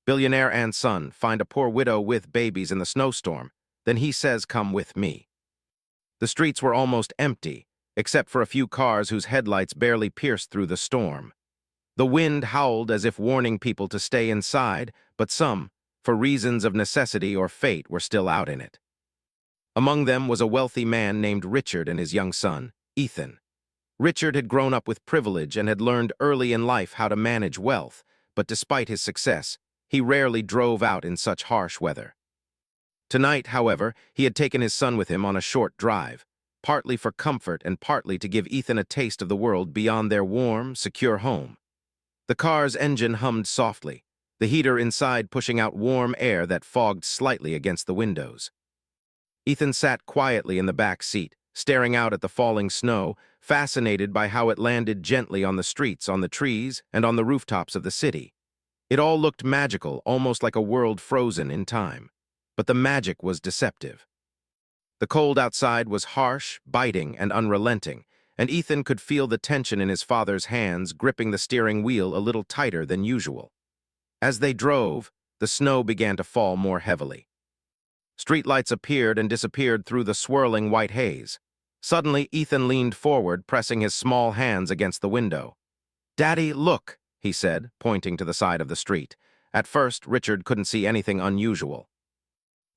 Billionaire and son find a poor widow with babies in the snowstorm. Then he says, "Come with me." The streets were almost empty, except for a few cars whose headlights barely pierced through the storm. The wind howled as if warning people to stay inside, but some, for reasons of necessity or fate, were still out in it. Among them was a wealthy man named Richard and his young son, Ethan. Richard had grown up with privilege and had learned early in life how to manage wealth, but despite his success, he rarely drove out in such harsh weather. Tonight, however, he had taken his son with him on a short drive, partly for comfort and partly to give Ethan a taste of the world beyond their warm, secure home. The car's engine hummed softly, the heater inside pushing out warm air that fogged slightly against the windows. Ethan sat quietly in the back seat, staring out at the falling snow, fascinated by how it landed gently on the streets, on the trees, and on the rooftops of the city. It all looked magical, almost like a world frozen in time. But the magic was deceptive. The cold outside was harsh, biting, and unrelenting, and Ethan could feel the tension in his father's hands gripping the steering wheel a little tighter than usual. As they drove, the snow began to fall more heavily. Streetlights appeared and disappeared through the swirling white haze. Suddenly, Ethan leaned forward, pressing his small hands against the window. "Daddy, look," he said, pointing to the side of the street. At first, Richard couldn't see anything unusual.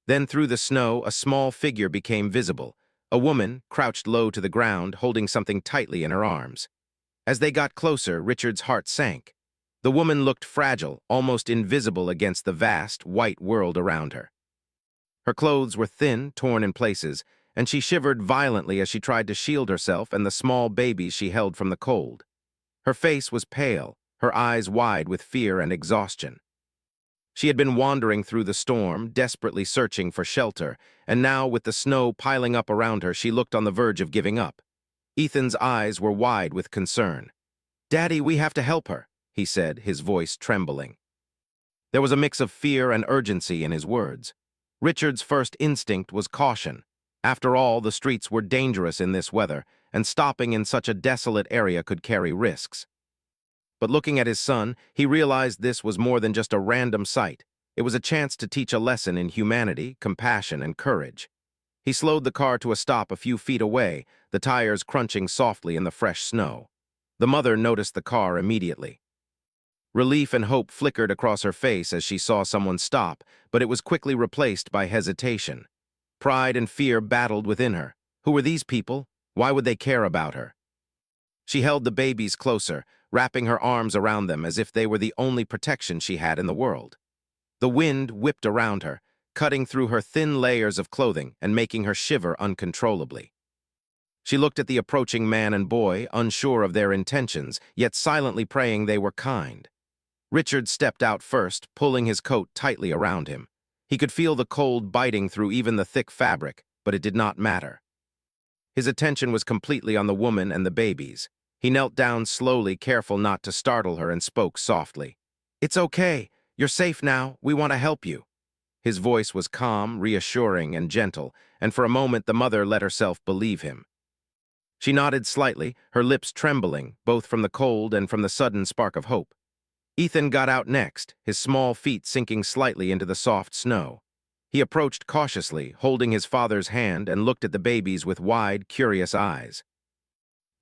Then through the snow, a small figure became visible, a woman crouched low to the ground, holding something tightly in her arms. As they got closer, Richard's heart sank. The woman looked fragile, almost invisible against the vast, white world around her. Her clothes were thin, torn in places, and she shivered violently as she tried to shield herself and the small babies she held from the cold. Her face was pale, her eyes wide with fear and exhaustion. She had been wandering through the storm, desperately searching for shelter, and now, with the snow piling up around her, she looked on the verge of giving up. Ethan's eyes were wide with concern. "Daddy, we have to help her," he said, his voice trembling. There was a mix of fear and urgency in his words. Richard's first instinct was caution. After all, the streets were dangerous in this weather, and stopping in such a desolate area could carry risks. But looking at his son, he realized this was more than just a random sight. It was a chance to teach a lesson in humanity, compassion, and courage. He slowed the car to a stop a few feet away, the tires crunching softly in the fresh snow. The mother noticed the car immediately. Relief and hope flickered across her face as she saw someone stop, but it was quickly replaced by hesitation. Pride and fear battled within her. Who were these people? Why would they care about her? She held the babies closer, wrapping her arms around them as if they were the only protection she had in the world. The wind whipped around her, cutting through her thin layers of clothing and making her shiver uncontrollably. She looked at the approaching man and boy, unsure of their intentions, yet silently praying they were kind. Richard stepped out first, pulling his coat tightly around him. He could feel the cold biting through even the thick fabric, but it did not matter. His attention was completely on the woman and the babies. He knelt down slowly, careful not to startle her, and spoke softly. "It's okay. You're safe now. We want to help you." His voice was calm, reassuring, and gentle, and for a moment the mother let herself believe him. She nodded slightly, her lips trembling, both from the cold and from the sudden spark of hope. Ethan got out next, his small feet sinking slightly into the soft snow. He approached cautiously, holding his father's hand, and looked at the babies with wide, curious eyes.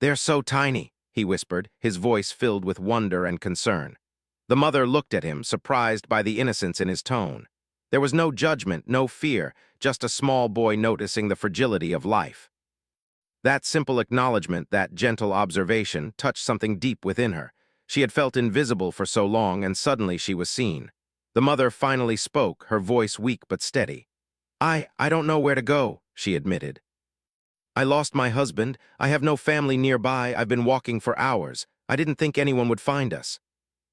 "They're so tiny," he whispered, his voice filled with wonder and concern. The mother looked at him, surprised by the innocence in his tone. There was no judgment, no fear, just a small boy noticing the fragility of life. That simple acknowledgement, that gentle observation, touched something deep within her. She had felt invisible for so long, and suddenly she was seen. The mother finally spoke, her voice weak but steady. I don't know where to go," she admitted. "I lost my husband. I have no family nearby. I've been walking for hours. I didn't think anyone would find us."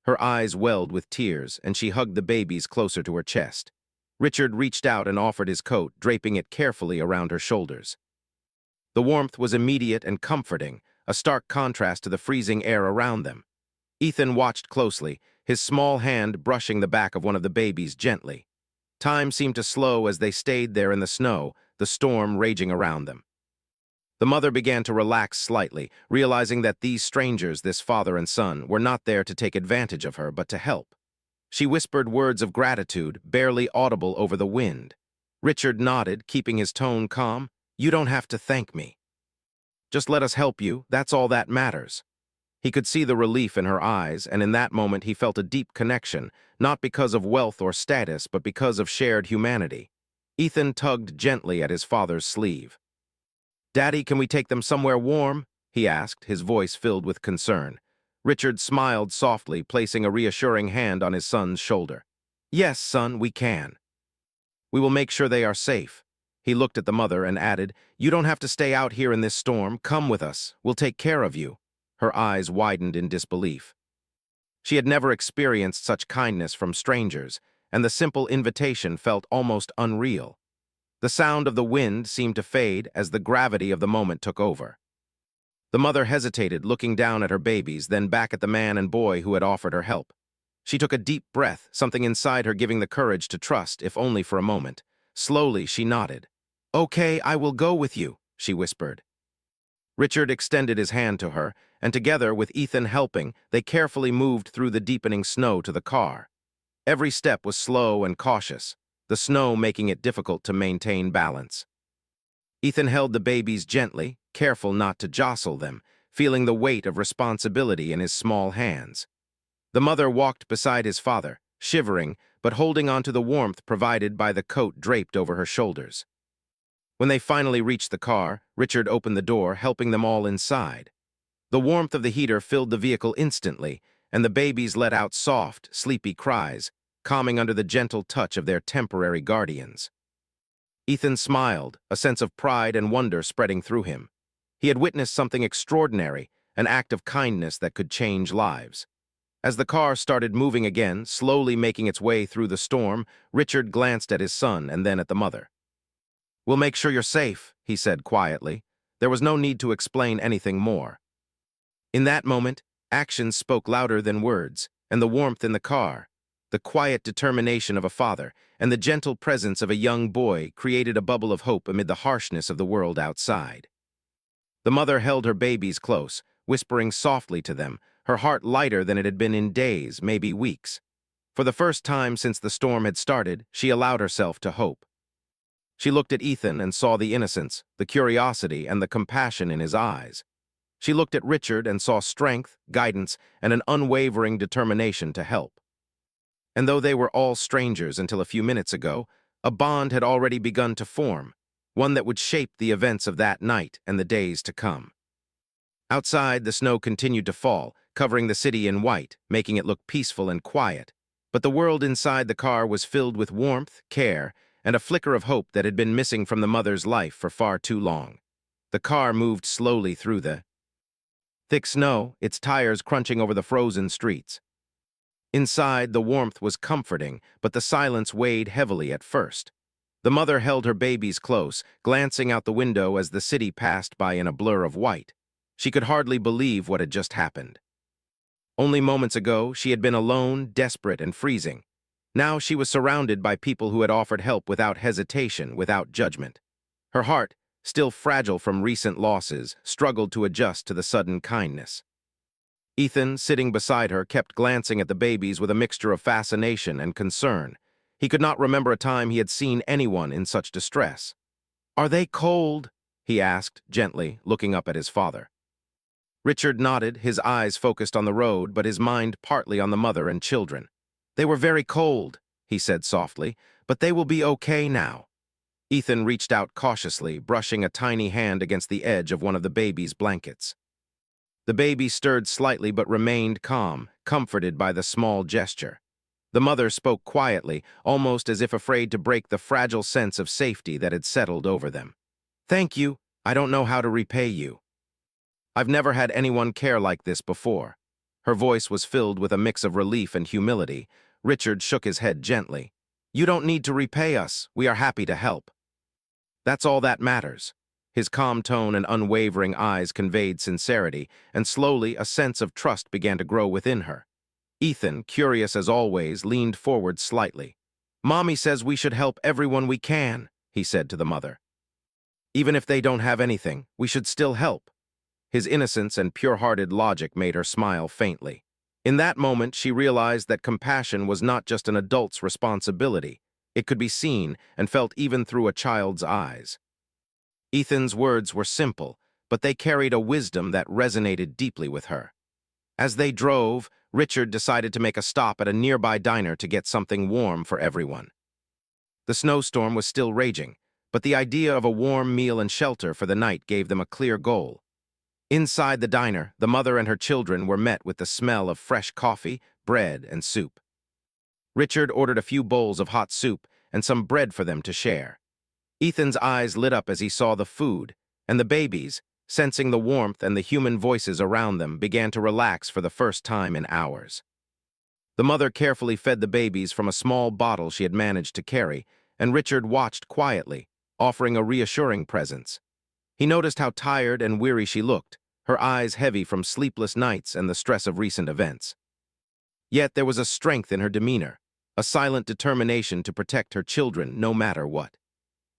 Her eyes welled with tears, and she hugged the babies closer to her chest. Richard reached out and offered his coat, draping it carefully around her shoulders. The warmth was immediate and comforting, a stark contrast to the freezing air around them. Ethan watched closely, his small hand brushing the back of one of the babies gently. Time seemed to slow as they stayed there in the snow, the storm raging around them. The mother began to relax slightly, realizing that these strangers, this father and son, were not there to take advantage of her, but to help. She whispered words of gratitude, barely audible over the wind. Richard nodded, keeping his tone calm. You don't have to thank me. Just let us help you, that's all that matters. He could see the relief in her eyes, and in that moment he felt a deep connection, not because of wealth or status, but because of shared humanity. Ethan tugged gently at his father's sleeve. Daddy, can we take them somewhere warm? He asked, his voice filled with concern. Richard smiled softly, placing a reassuring hand on his son's shoulder. Yes, son, we can. We will make sure they are safe. He looked at the mother and added, You don't have to stay out here in this storm. Come with us. We'll take care of you. Her eyes widened in disbelief. She had never experienced such kindness from strangers, and the simple invitation felt almost unreal. The sound of the wind seemed to fade as the gravity of the moment took over. The mother hesitated, looking down at her babies, then back at the man and boy who had offered her help. She took a deep breath, something inside her giving the courage to trust, if only for a moment. Slowly, she nodded. Okay, I will go with you, she whispered. Richard extended his hand to her, and together, with Ethan helping, they carefully moved through the deepening snow to the car. Every step was slow and cautious, the snow making it difficult to maintain balance. Ethan held the babies gently, careful not to jostle them, feeling the weight of responsibility in his small hands. The mother walked beside his father, shivering, but holding on to the warmth provided by the coat draped over her shoulders. When they finally reached the car, Richard opened the door, helping them all inside. The warmth of the heater filled the vehicle instantly, and the babies let out soft, sleepy cries, calming under the gentle touch of their temporary guardians. Ethan smiled, a sense of pride and wonder spreading through him. He had witnessed something extraordinary, an act of kindness that could change lives. As the car started moving again, slowly making its way through the storm, Richard glanced at his son and then at the mother. We'll make sure you're safe, he said quietly. There was no need to explain anything more. In that moment, actions spoke louder than words, and the warmth in the car, the quiet determination of a father, and the gentle presence of a young boy created a bubble of hope amid the harshness of the world outside. The mother held her babies close, whispering softly to them, her heart lighter than it had been in days, maybe weeks. For the first time since the storm had started, she allowed herself to hope. She looked at Ethan and saw the innocence, the curiosity, and the compassion in his eyes. She looked at Richard and saw strength, guidance, and an unwavering determination to help. And though they were all strangers until a few minutes ago, a bond had already begun to form, one that would shape the events of that night and the days to come. Outside, the snow continued to fall, covering the city in white, making it look peaceful and quiet. But the world inside the car was filled with warmth, care, and a flicker of hope that had been missing from the mother's life for far too long. The car moved slowly through the thick snow, its tires crunching over the frozen streets. Inside, the warmth was comforting, but the silence weighed heavily at first. The mother held her babies close, glancing out the window as the city passed by in a blur of white. She could hardly believe what had just happened. Only moments ago, she had been alone, desperate, and freezing. Now she was surrounded by people who had offered help without hesitation, without judgment. Her heart, still fragile from recent losses, struggled to adjust to the sudden kindness. Ethan, sitting beside her, kept glancing at the babies with a mixture of fascination and concern. He could not remember a time he had seen anyone in such distress. Are they cold? He asked, gently, looking up at his father. Richard nodded, his eyes focused on the road, but his mind partly on the mother and children. They were very cold, he said softly, but they will be okay now. Ethan reached out cautiously, brushing a tiny hand against the edge of one of the baby's blankets. The baby stirred slightly but remained calm, comforted by the small gesture. The mother spoke quietly, almost as if afraid to break the fragile sense of safety that had settled over them. Thank you. I don't know how to repay you. I've never had anyone care like this before. Her voice was filled with a mix of relief and humility. Richard shook his head gently. You don't need to repay us. We are happy to help. That's all that matters. His calm tone and unwavering eyes conveyed sincerity, and slowly a sense of trust began to grow within her. Ethan, curious as always, leaned forward slightly. Mommy says we should help everyone we can, he said to the mother. Even if they don't have anything, we should still help. His innocence and pure-hearted logic made her smile faintly. In that moment, she realized that compassion was not just an adult's responsibility. It could be seen and felt even through a child's eyes. Ethan's words were simple, but they carried a wisdom that resonated deeply with her. As they drove, Richard decided to make a stop at a nearby diner to get something warm for everyone. The snowstorm was still raging, but the idea of a warm meal and shelter for the night gave them a clear goal. Inside the diner, the mother and her children were met with the smell of fresh coffee, bread, and soup. Richard ordered a few bowls of hot soup and some bread for them to share. Ethan's eyes lit up as he saw the food, and the babies, sensing the warmth and the human voices around them, began to relax for the first time in hours. The mother carefully fed the babies from a small bottle she had managed to carry, and Richard watched quietly, offering a reassuring presence. He noticed how tired and weary she looked, her eyes heavy from sleepless nights and the stress of recent events. Yet there was a strength in her demeanor, a silent determination to protect her children no matter what.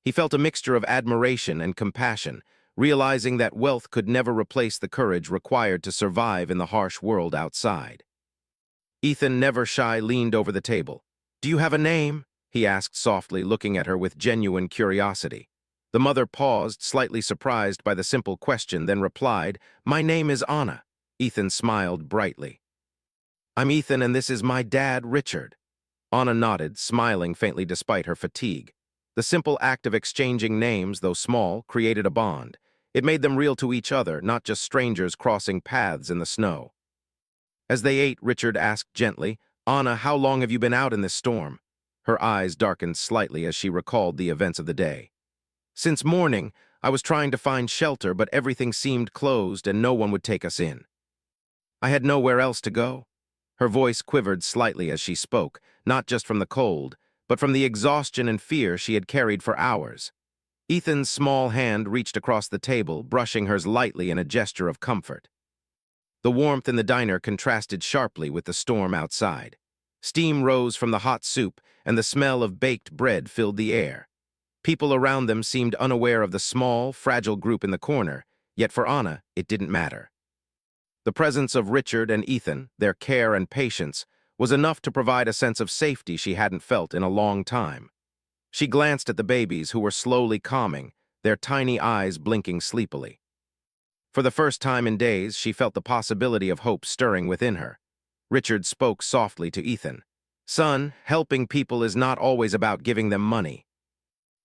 He felt a mixture of admiration and compassion, realizing that wealth could never replace the courage required to survive in the harsh world outside. Ethan, never shy, leaned over the table. "Do you have a name?" he asked softly, looking at her with genuine curiosity. The mother paused, slightly surprised by the simple question, then replied, "My name is Anna." Ethan smiled brightly. "I'm Ethan, and this is my dad, Richard." Anna nodded, smiling faintly despite her fatigue. The simple act of exchanging names, though small, created a bond. It made them real to each other, not just strangers crossing paths in the snow. As they ate, Richard asked gently, "Anna, how long have you been out in this storm?" Her eyes darkened slightly as she recalled the events of the day. "Since morning, I was trying to find shelter, but everything seemed closed and no one would take us in. I had nowhere else to go." Her voice quivered slightly as she spoke, not just from the cold, but from the exhaustion and fear she had carried for hours. Ethan's small hand reached across the table, brushing hers lightly in a gesture of comfort. The warmth in the diner contrasted sharply with the storm outside. Steam rose from the hot soup, and the smell of baked bread filled the air. People around them seemed unaware of the small, fragile group in the corner, yet for Anna, it didn't matter. The presence of Richard and Ethan, their care and patience, was enough to provide a sense of safety she hadn't felt in a long time. She glanced at the babies, who were slowly calming, their tiny eyes blinking sleepily. For the first time in days, she felt the possibility of hope stirring within her. Richard spoke softly to Ethan. "Son, helping people is not always about giving them money.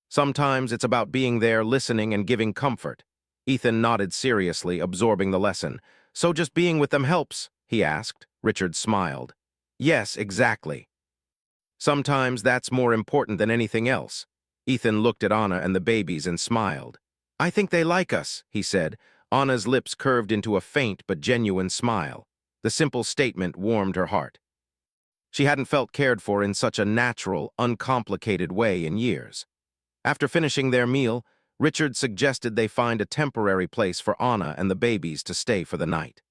Sometimes it's about being there, listening, and giving comfort." Ethan nodded seriously, absorbing the lesson. "So just being with them helps?" he asked. Richard smiled. "Yes, exactly. Sometimes that's more important than anything else." Ethan looked at Anna and the babies and smiled. "I think they like us," he said. Anna's lips curved into a faint but genuine smile. The simple statement warmed her heart. She hadn't felt cared for in such a natural, uncomplicated way in years. After finishing their meal, Richard suggested they find a temporary place for Anna and the babies to stay for the night.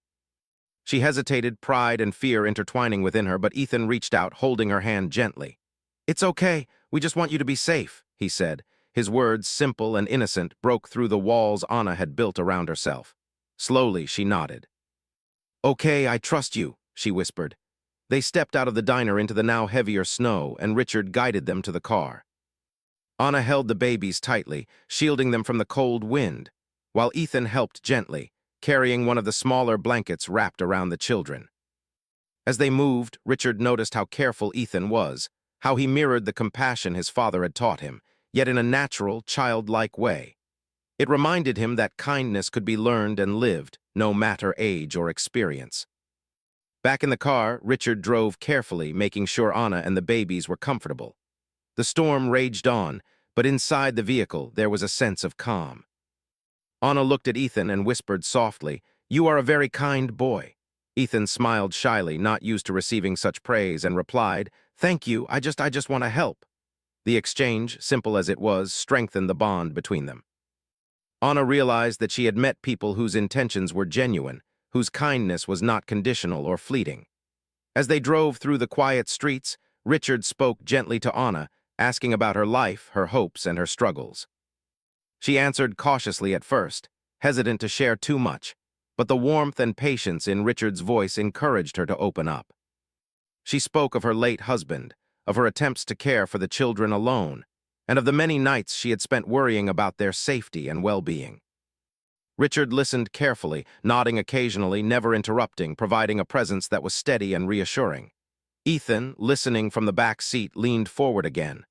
She hesitated, pride and fear intertwining within her, but Ethan reached out, holding her hand gently. "It's okay, we just want you to be safe," he said. His words, simple and innocent, broke through the walls Anna had built around herself. Slowly, she nodded. "Okay, I trust you," she whispered. They stepped out of the diner into the now heavier snow, and Richard guided them to the car. Anna held the babies tightly, shielding them from the cold wind, while Ethan helped gently, carrying one of the smaller blankets wrapped around the children. As they moved, Richard noticed how careful Ethan was, how he mirrored the compassion his father had taught him, yet in a natural, childlike way. It reminded him that kindness could be learned and lived, no matter age or experience. Back in the car, Richard drove carefully, making sure Anna and the babies were comfortable. The storm raged on, but inside the vehicle there was a sense of calm. Anna looked at Ethan and whispered softly, "You are a very kind boy." Ethan smiled shyly, not used to receiving such praise, and replied, "Thank you, I just want to help." The exchange, simple as it was, strengthened the bond between them. Anna realized that she had met people whose intentions were genuine, whose kindness was not conditional or fleeting. As they drove through the quiet streets, Richard spoke gently to Anna, asking about her life, her hopes, and her struggles. She answered cautiously at first, hesitant to share too much, but the warmth and patience in Richard's voice encouraged her to open up. She spoke of her late husband, of her attempts to care for the children alone, and of the many nights she had spent worrying about their safety and well-being. Richard listened carefully, nodding occasionally, never interrupting, providing a presence that was steady and reassuring. Ethan, listening from the back seat, leaned forward again.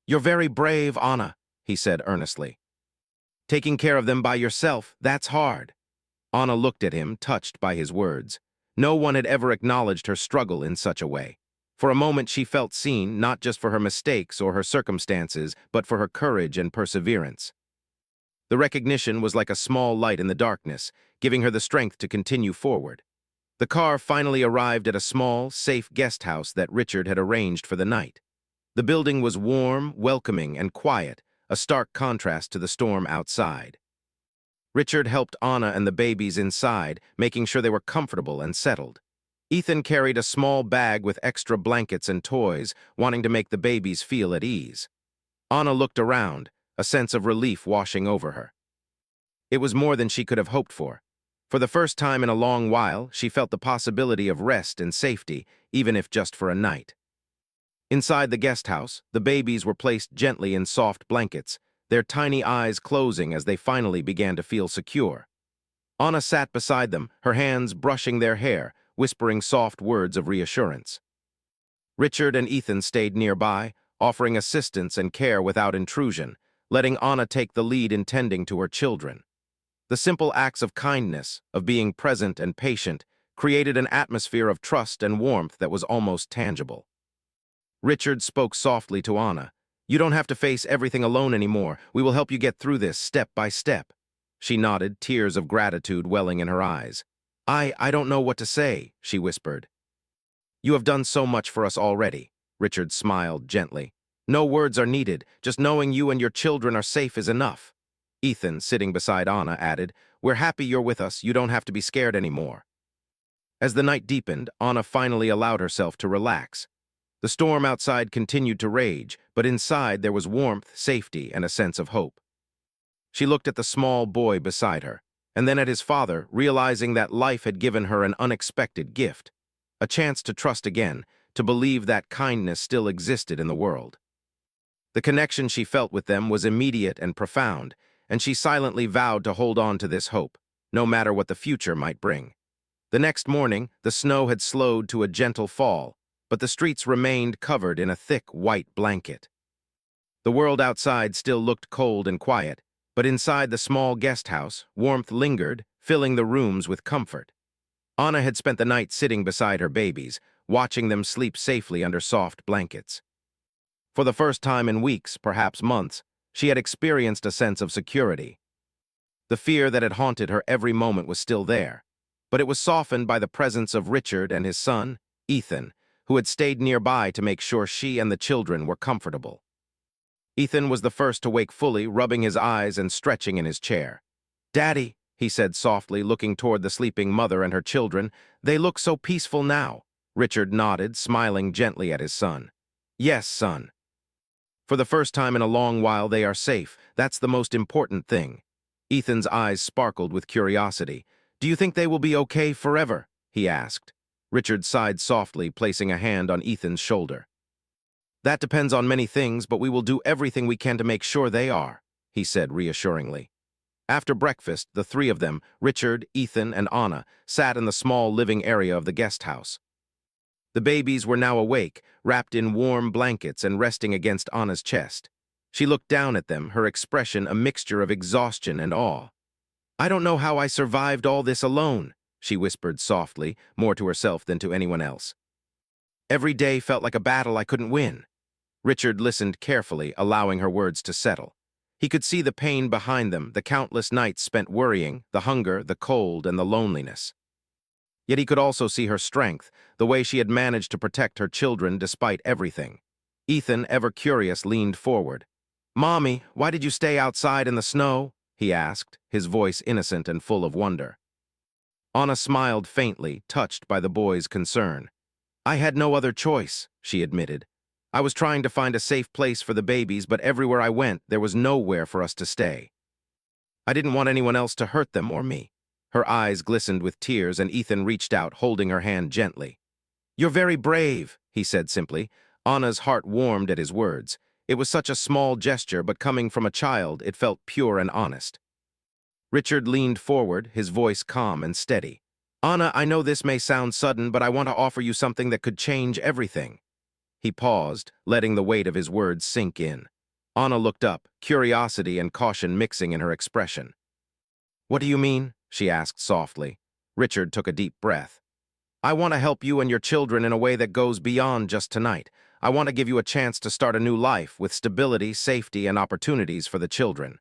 "You're very brave, Anna," he said earnestly. "Taking care of them by yourself, that's hard." Anna looked at him, touched by his words. No one had ever acknowledged her struggle in such a way. For a moment she felt seen, not just for her mistakes or her circumstances, but for her courage and perseverance. The recognition was like a small light in the darkness, giving her the strength to continue forward. The car finally arrived at a small, safe guest house that Richard had arranged for the night. The building was warm, welcoming, and quiet, a stark contrast to the storm outside. Richard helped Anna and the babies inside, making sure they were comfortable and settled. Ethan carried a small bag with extra blankets and toys, wanting to make the babies feel at ease. Anna looked around, a sense of relief washing over her. It was more than she could have hoped for. For the first time in a long while, she felt the possibility of rest and safety, even if just for a night. Inside the guest house, the babies were placed gently in soft blankets, their tiny eyes closing as they finally began to feel secure. Anna sat beside them, her hands brushing their hair, whispering soft words of reassurance. Richard and Ethan stayed nearby, offering assistance and care without intrusion, letting Anna take the lead in tending to her children. The simple acts of kindness, of being present and patient, created an atmosphere of trust and warmth that was almost tangible. Richard spoke softly to Anna. "You don't have to face everything alone anymore. We will help you get through this step by step." She nodded, tears of gratitude welling in her eyes. I don't know what to say," she whispered. "You have done so much for us already," Richard smiled gently. "No words are needed, just knowing you and your children are safe is enough." Ethan, sitting beside Anna, added, "We're happy you're with us. You don't have to be scared anymore." As the night deepened, Anna finally allowed herself to relax. The storm outside continued to rage, but inside there was warmth, safety, and a sense of hope. She looked at the small boy beside her, and then at his father, realizing that life had given her an unexpected gift, a chance to trust again, to believe that kindness still existed in the world. The connection she felt with them was immediate and profound, and she silently vowed to hold on to this hope, no matter what the future might bring. The next morning, the snow had slowed to a gentle fall, but the streets remained covered in a thick white blanket. The world outside still looked cold and quiet, but inside the small guest house, warmth lingered, filling the rooms with comfort. Anna had spent the night sitting beside her babies, watching them sleep safely under soft blankets. For the first time in weeks, perhaps months, she had experienced a sense of security. The fear that had haunted her every moment was still there, but it was softened by the presence of Richard and his son, Ethan, who had stayed nearby to make sure she and the children were comfortable. Ethan was the first to wake fully, rubbing his eyes and stretching in his chair. "Daddy," he said softly, looking toward the sleeping mother and her children, "they look so peaceful now." Richard nodded, smiling gently at his son. "Yes, son. For the first time in a long while they are safe. That's the most important thing." Ethan's eyes sparkled with curiosity. "Do you think they will be okay forever?" he asked. Richard sighed softly, placing a hand on Ethan's shoulder. "That depends on many things, but we will do everything we can to make sure they are," he said reassuringly. After breakfast, the three of them, Richard, Ethan, and Anna, sat in the small living area of the guest house. The babies were now awake, wrapped in warm blankets and resting against Anna's chest. She looked down at them, her expression a mixture of exhaustion and awe. "I don't know how I survived all this alone," she whispered softly, more to herself than to anyone else. "Every day felt like a battle I couldn't win." Richard listened carefully, allowing her words to settle. He could see the pain behind them, the countless nights spent worrying, the hunger, the cold, and the loneliness. Yet he could also see her strength, the way she had managed to protect her children despite everything. Ethan, ever curious, leaned forward. "Mommy, why did you stay outside in the snow?" he asked, his voice innocent and full of wonder. Anna smiled faintly, touched by the boy's concern. "I had no other choice," she admitted. "I was trying to find a safe place for the babies, but everywhere I went, there was nowhere for us to stay. I didn't want anyone else to hurt them or me." Her eyes glistened with tears, and Ethan reached out, holding her hand gently. "You're very brave," he said simply. Anna's heart warmed at his words. It was such a small gesture, but coming from a child, it felt pure and honest. Richard leaned forward, his voice calm and steady. "Anna, I know this may sound sudden, but I want to offer you something that could change everything." He paused, letting the weight of his words sink in. Anna looked up, curiosity and caution mixing in her expression. "What do you mean?" she asked softly. Richard took a deep breath. "I want to help you and your children in a way that goes beyond just tonight. I want to give you a chance to start a new life with stability, safety, and opportunities for the children.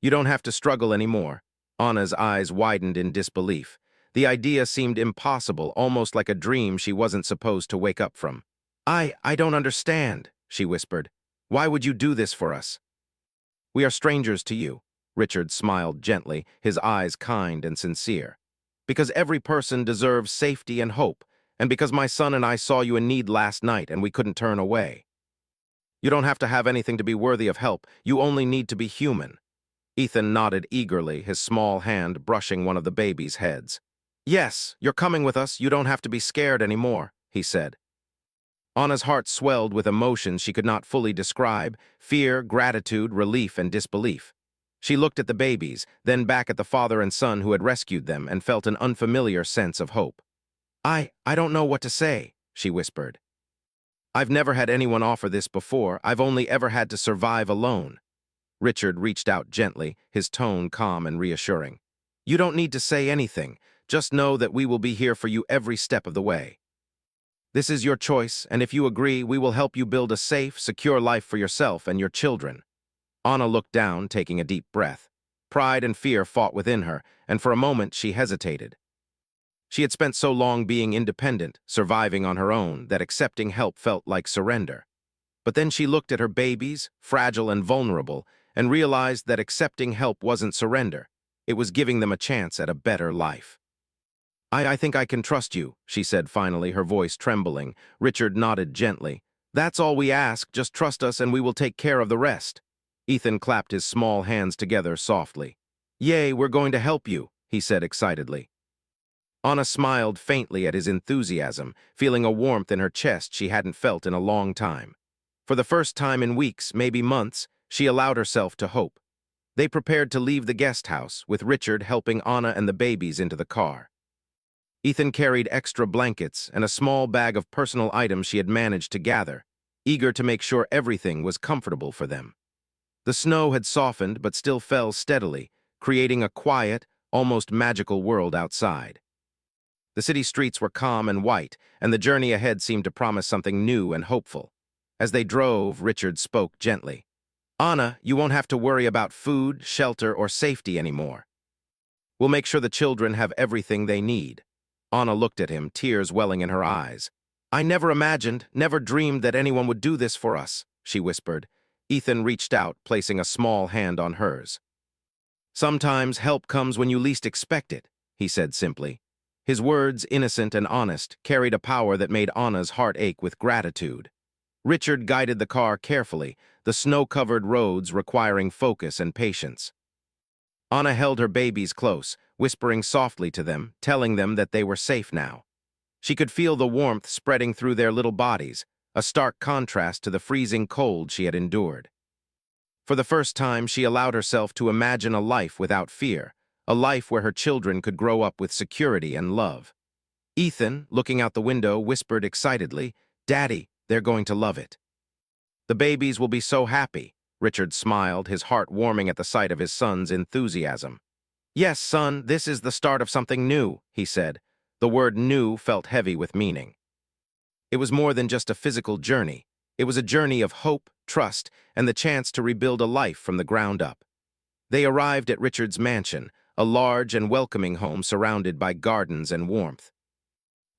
You don't have to struggle anymore." Anna's eyes widened in disbelief. The idea seemed impossible, almost like a dream she wasn't supposed to wake up from. I don't understand," she whispered. "Why would you do this for us?" "We are strangers to you." Richard smiled gently, his eyes kind and sincere. "Because every person deserves safety and hope, and because my son and I saw you in need last night and we couldn't turn away. You don't have to have anything to be worthy of help, you only need to be human." Ethan nodded eagerly, his small hand brushing one of the baby's heads. "Yes, you're coming with us, you don't have to be scared anymore," he said. Anna's heart swelled with emotions she could not fully describe: fear, gratitude, relief, and disbelief. She looked at the babies, then back at the father and son who had rescued them, and felt an unfamiliar sense of hope. I don't know what to say," she whispered. "I've never had anyone offer this before. I've only ever had to survive alone." Richard reached out gently, his tone calm and reassuring. "You don't need to say anything. Just know that we will be here for you every step of the way. This is your choice, and if you agree, we will help you build a safe, secure life for yourself and your children." Anna looked down, taking a deep breath. Pride and fear fought within her, and for a moment she hesitated. She had spent so long being independent, surviving on her own, that accepting help felt like surrender. But then she looked at her babies, fragile and vulnerable, and realized that accepting help wasn't surrender. It was giving them a chance at a better life. I think I can trust you," she said finally, her voice trembling. Richard nodded gently. "That's all we ask, just trust us and we will take care of the rest." Ethan clapped his small hands together softly. "Yay, we're going to help you," he said excitedly. Anna smiled faintly at his enthusiasm, feeling a warmth in her chest she hadn't felt in a long time. For the first time in weeks, maybe months, she allowed herself to hope. They prepared to leave the guest house, with Richard helping Anna and the babies into the car. Ethan carried extra blankets and a small bag of personal items she had managed to gather, eager to make sure everything was comfortable for them. The snow had softened but still fell steadily, creating a quiet, almost magical world outside. The city streets were calm and white, and the journey ahead seemed to promise something new and hopeful. As they drove, Richard spoke gently. "Anna, you won't have to worry about food, shelter, or safety anymore. We'll make sure the children have everything they need." Anna looked at him, tears welling in her eyes. "I never imagined, never dreamed that anyone would do this for us," she whispered. Ethan reached out, placing a small hand on hers. "Sometimes help comes when you least expect it," he said simply. His words, innocent and honest, carried a power that made Anna's heart ache with gratitude. Richard guided the car carefully, the snow-covered roads requiring focus and patience. Anna held her babies close, whispering softly to them, telling them that they were safe now. She could feel the warmth spreading through their little bodies, a stark contrast to the freezing cold she had endured. For the first time, she allowed herself to imagine a life without fear, a life where her children could grow up with security and love. Ethan, looking out the window, whispered excitedly, "Daddy, they're going to love it. The babies will be so happy." Richard smiled, his heart warming at the sight of his son's enthusiasm. "Yes, son, this is the start of something new," he said. The word new felt heavy with meaning. It was more than just a physical journey. It was a journey of hope, trust, and the chance to rebuild a life from the ground up. They arrived at Richard's mansion, a large and welcoming home surrounded by gardens and warmth.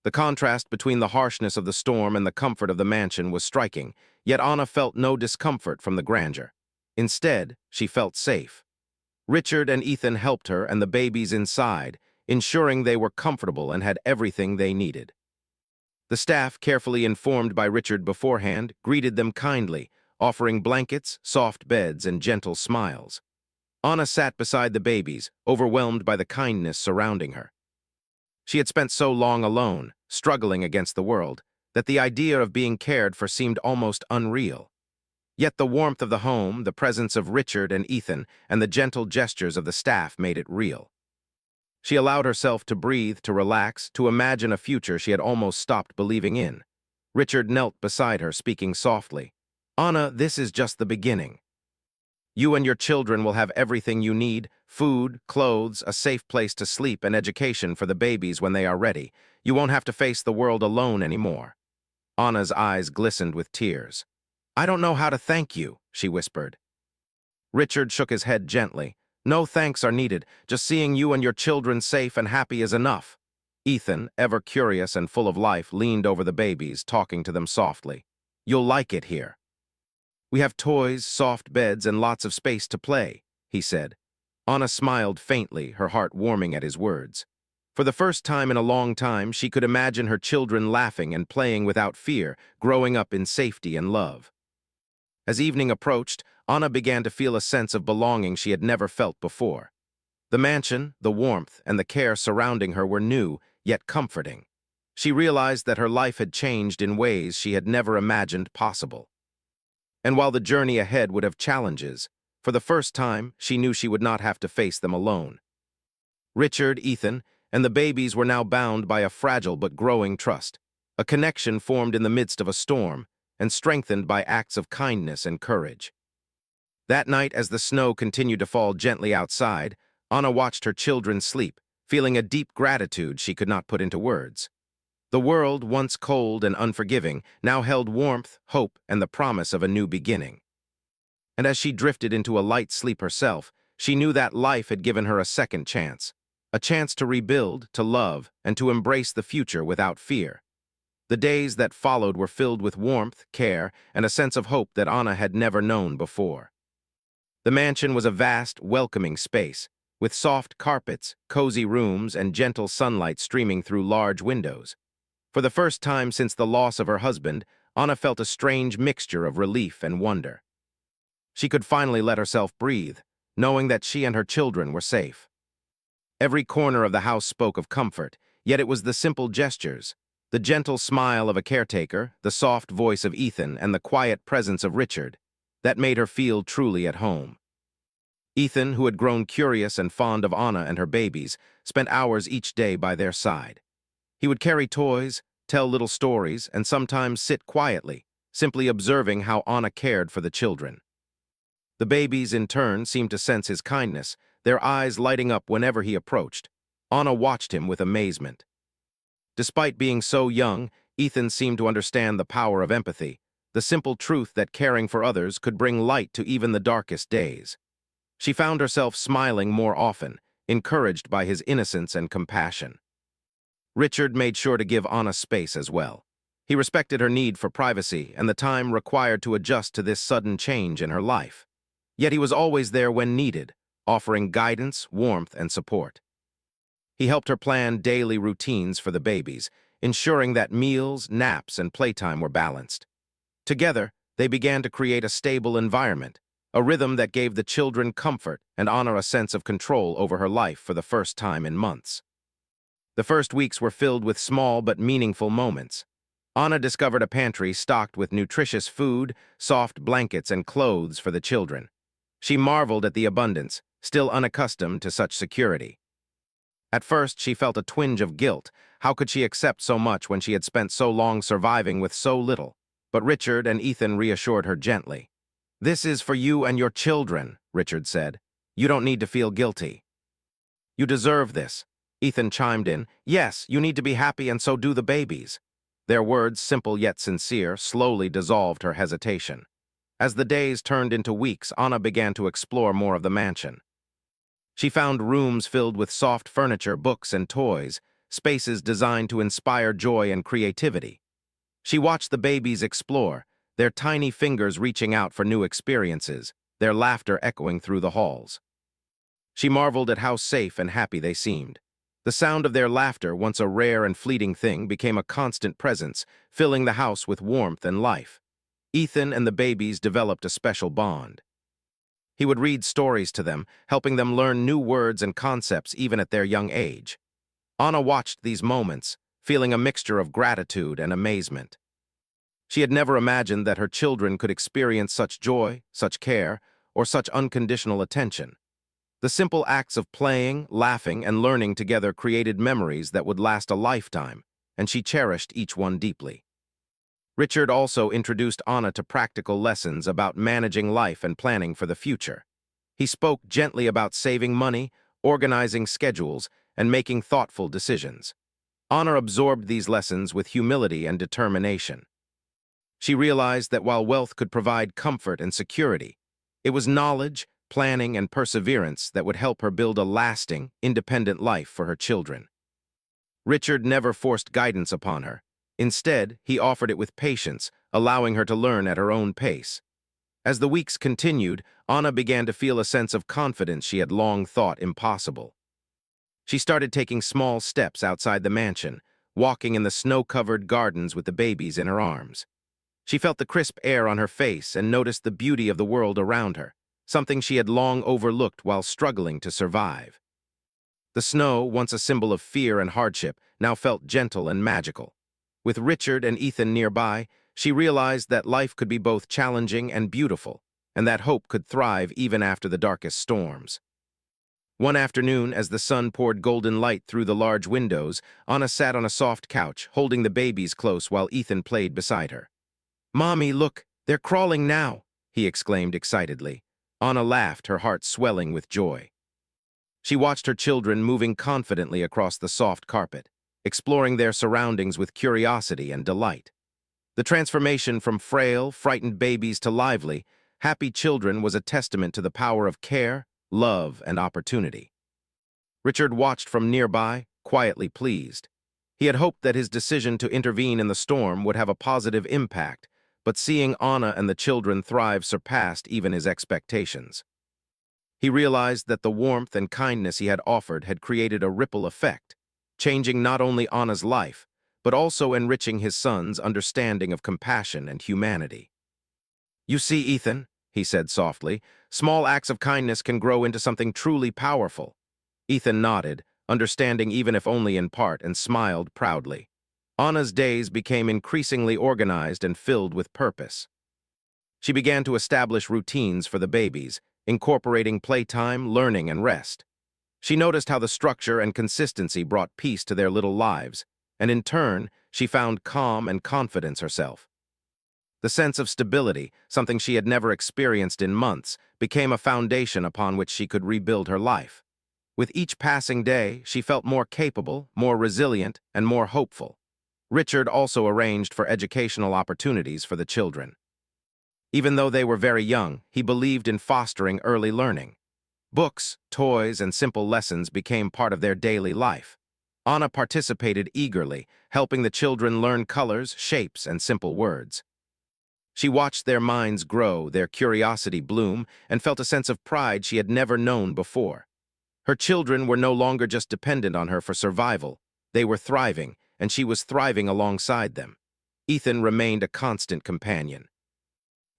The contrast between the harshness of the storm and the comfort of the mansion was striking, yet Anna felt no discomfort from the grandeur. Instead, she felt safe. Richard and Ethan helped her and the babies inside, ensuring they were comfortable and had everything they needed. The staff, carefully informed by Richard beforehand, greeted them kindly, offering blankets, soft beds, and gentle smiles. Anna sat beside the babies, overwhelmed by the kindness surrounding her. She had spent so long alone, struggling against the world, that the idea of being cared for seemed almost unreal. Yet the warmth of the home, the presence of Richard and Ethan, and the gentle gestures of the staff made it real. She allowed herself to breathe, to relax, to imagine a future she had almost stopped believing in. Richard knelt beside her, speaking softly. "Anna, this is just the beginning. You and your children will have everything you need: food, clothes, a safe place to sleep, and education for the babies when they are ready. You won't have to face the world alone anymore." Anna's eyes glistened with tears. "I don't know how to thank you," she whispered. Richard shook his head gently. "No thanks are needed. Just seeing you and your children safe and happy is enough." Ethan, ever curious and full of life, leaned over the babies, talking to them softly. "You'll like it here. We have toys, soft beds, and lots of space to play," he said. Anna smiled faintly, her heart warming at his words. For the first time in a long time, she could imagine her children laughing and playing without fear, growing up in safety and love. As evening approached, Anna began to feel a sense of belonging she had never felt before. The mansion, the warmth, and the care surrounding her were new, yet comforting. She realized that her life had changed in ways she had never imagined possible. And while the journey ahead would have challenges, for the first time, she knew she would not have to face them alone. Richard, Ethan, and the babies were now bound by a fragile but growing trust, a connection formed in the midst of a storm and strengthened by acts of kindness and courage. That night, as the snow continued to fall gently outside, Anna watched her children sleep, feeling a deep gratitude she could not put into words. The world, once cold and unforgiving, now held warmth, hope, and the promise of a new beginning. And as she drifted into a light sleep herself, she knew that life had given her a second chance, a chance to rebuild, to love, and to embrace the future without fear. The days that followed were filled with warmth, care, and a sense of hope that Anna had never known before. The mansion was a vast, welcoming space, with soft carpets, cozy rooms, and gentle sunlight streaming through large windows. For the first time since the loss of her husband, Anna felt a strange mixture of relief and wonder. She could finally let herself breathe, knowing that she and her children were safe. Every corner of the house spoke of comfort, yet it was the simple gestures, the gentle smile of a caretaker, the soft voice of Ethan, and the quiet presence of Richard, that made her feel truly at home. Ethan, who had grown curious and fond of Anna and her babies, spent hours each day by their side. He would carry toys, tell little stories, and sometimes sit quietly, simply observing how Anna cared for the children. The babies, in turn, seemed to sense his kindness, their eyes lighting up whenever he approached. Anna watched him with amazement. Despite being so young, Ethan seemed to understand the power of empathy, the simple truth that caring for others could bring light to even the darkest days. She found herself smiling more often, encouraged by his innocence and compassion. Richard made sure to give Anna space as well. He respected her need for privacy and the time required to adjust to this sudden change in her life. Yet he was always there when needed, offering guidance, warmth, and support. He helped her plan daily routines for the babies, ensuring that meals, naps, and playtime were balanced. Together, they began to create a stable environment, a rhythm that gave the children comfort and Anna a sense of control over her life for the first time in months. The first weeks were filled with small but meaningful moments. Anna discovered a pantry stocked with nutritious food, soft blankets, and clothes for the children. She marveled at the abundance, still unaccustomed to such security. At first, she felt a twinge of guilt. How could she accept so much when she had spent so long surviving with so little? But Richard and Ethan reassured her gently. "This is for you and your children," Richard said. "You don't need to feel guilty." "You deserve this," Ethan chimed in. "Yes, you need to be happy, and so do the babies." Their words, simple yet sincere, slowly dissolved her hesitation. As the days turned into weeks, Anna began to explore more of the mansion. She found rooms filled with soft furniture, books, and toys, spaces designed to inspire joy and creativity. She watched the babies explore, their tiny fingers reaching out for new experiences, their laughter echoing through the halls. She marveled at how safe and happy they seemed. The sound of their laughter, once a rare and fleeting thing, became a constant presence, filling the house with warmth and life. Ethan and the babies developed a special bond. He would read stories to them, helping them learn new words and concepts even at their young age. Anna watched these moments, feeling a mixture of gratitude and amazement. She had never imagined that her children could experience such joy, such care, or such unconditional attention. The simple acts of playing, laughing, and learning together created memories that would last a lifetime, and she cherished each one deeply. Richard also introduced Anna to practical lessons about managing life and planning for the future. He spoke gently about saving money, organizing schedules, and making thoughtful decisions. Anna absorbed these lessons with humility and determination. She realized that while wealth could provide comfort and security, it was knowledge, planning, and perseverance that would help her build a lasting, independent life for her children. Richard never forced guidance upon her. Instead, he offered it with patience, allowing her to learn at her own pace. As the weeks continued, Anna began to feel a sense of confidence she had long thought impossible. She started taking small steps outside the mansion, walking in the snow-covered gardens with the babies in her arms. She felt the crisp air on her face and noticed the beauty of the world around her, something she had long overlooked while struggling to survive. The snow, once a symbol of fear and hardship, now felt gentle and magical. With Richard and Ethan nearby, she realized that life could be both challenging and beautiful, and that hope could thrive even after the darkest storms. One afternoon, as the sun poured golden light through the large windows, Anna sat on a soft couch, holding the babies close while Ethan played beside her. "Mommy, look, they're crawling now," he exclaimed excitedly. Anna laughed, her heart swelling with joy. She watched her children moving confidently across the soft carpet, exploring their surroundings with curiosity and delight. The transformation from frail, frightened babies to lively, happy children was a testament to the power of care, love, and opportunity. Richard watched from nearby, quietly pleased. He had hoped that his decision to intervene in the storm would have a positive impact, but seeing Anna and the children thrive surpassed even his expectations. He realized that the warmth and kindness he had offered had created a ripple effect, changing not only Anna's life, but also enriching his son's understanding of compassion and humanity. "You see, Ethan," he said softly, "small acts of kindness can grow into something truly powerful." Ethan nodded, understanding even if only in part, and smiled proudly. Anna's days became increasingly organized and filled with purpose. She began to establish routines for the babies, incorporating playtime, learning, and rest. She noticed how the structure and consistency brought peace to their little lives, and in turn, she found calm and confidence herself. The sense of stability, something she had never experienced in months, became a foundation upon which she could rebuild her life. With each passing day, she felt more capable, more resilient, and more hopeful. Richard also arranged for educational opportunities for the children. Even though they were very young, he believed in fostering early learning. Books, toys, and simple lessons became part of their daily life. Anna participated eagerly, helping the children learn colors, shapes, and simple words. She watched their minds grow, their curiosity bloom, and felt a sense of pride she had never known before. Her children were no longer just dependent on her for survival. They were thriving, and she was thriving alongside them. Ethan remained a constant companion.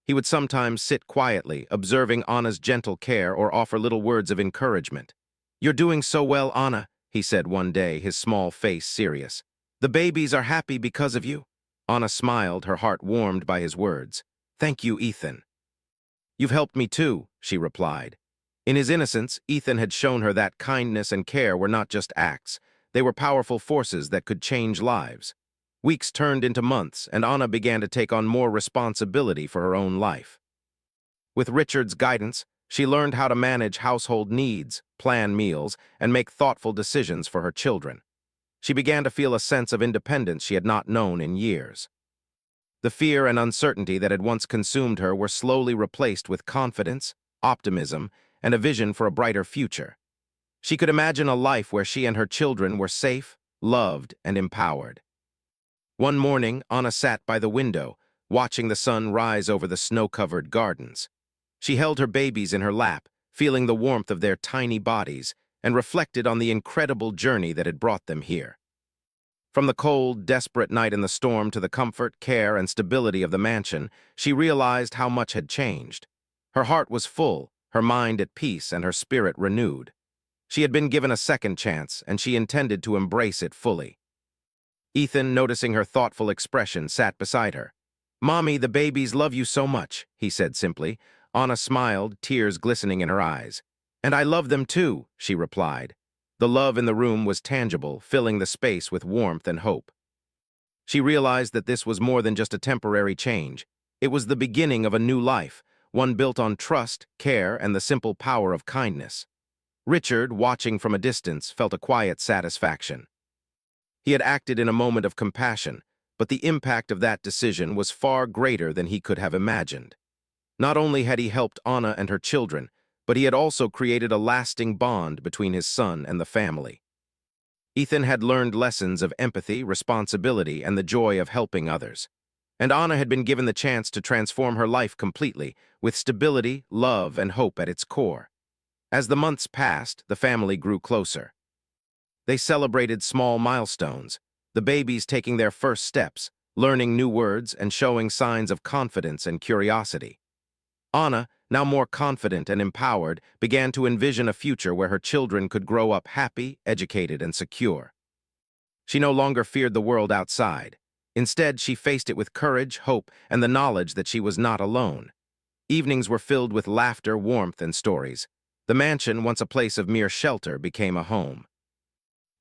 He would sometimes sit quietly, observing Anna's gentle care or offer little words of encouragement. "You're doing so well, Anna," he said one day, his small face serious. "The babies are happy because of you." Anna smiled, her heart warmed by his words. "Thank you, Ethan." "You've helped me too," she replied. In his innocence, Ethan had shown her that kindness and care were not just acts. They were powerful forces that could change lives. Weeks turned into months, and Anna began to take on more responsibility for her own life. With Richard's guidance, she learned how to manage household needs, plan meals, and make thoughtful decisions for her children. She began to feel a sense of independence she had not known in years. The fear and uncertainty that had once consumed her were slowly replaced with confidence, optimism, and a vision for a brighter future. She could imagine a life where she and her children were safe, loved, and empowered. One morning, Anna sat by the window, watching the sun rise over the snow-covered gardens. She held her babies in her lap, feeling the warmth of their tiny bodies, and reflected on the incredible journey that had brought them here. From the cold, desperate night in the storm to the comfort, care, and stability of the mansion, she realized how much had changed. Her heart was full, her mind at peace and her spirit renewed. She had been given a second chance, and she intended to embrace it fully. Ethan, noticing her thoughtful expression, sat beside her. "Mommy, the babies love you so much," he said simply. Anna smiled, tears glistening in her eyes. "And I love them too," she replied. The love in the room was tangible, filling the space with warmth and hope. She realized that this was more than just a temporary change. It was the beginning of a new life, one built on trust, care, and the simple power of kindness. Richard, watching from a distance, felt a quiet satisfaction. He had acted in a moment of compassion, but the impact of that decision was far greater than he could have imagined. Not only had he helped Anna and her children, but he had also created a lasting bond between his son and the family. Ethan had learned lessons of empathy, responsibility, and the joy of helping others. And Anna had been given the chance to transform her life completely, with stability, love, and hope at its core. As the months passed, the family grew closer. They celebrated small milestones, the babies taking their first steps, learning new words, and showing signs of confidence and curiosity. Anna, now more confident and empowered, began to envision a future where her children could grow up happy, educated, and secure. She no longer feared the world outside. Instead, she faced it with courage, hope, and the knowledge that she was not alone. Evenings were filled with laughter, warmth, and stories. The mansion, once a place of mere shelter, became a home.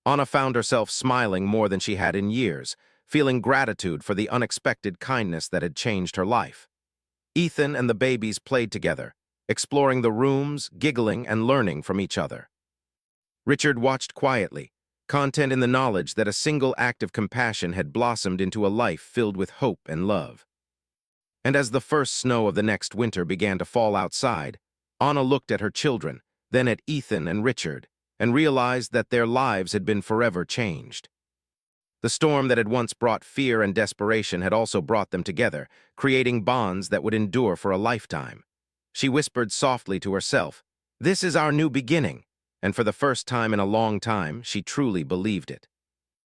Anna found herself smiling more than she had in years, feeling gratitude for the unexpected kindness that had changed her life. Ethan and the babies played together, exploring the rooms, giggling, and learning from each other. Richard watched quietly, content in the knowledge that a single act of compassion had blossomed into a life filled with hope and love. And as the first snow of the next winter began to fall outside, Anna looked at her children, then at Ethan and Richard, and realized that their lives had been forever changed. The storm that had once brought fear and desperation had also brought them together, creating bonds that would endure for a lifetime. She whispered softly to herself, "This is our new beginning," and for the first time in a long time, she truly believed it.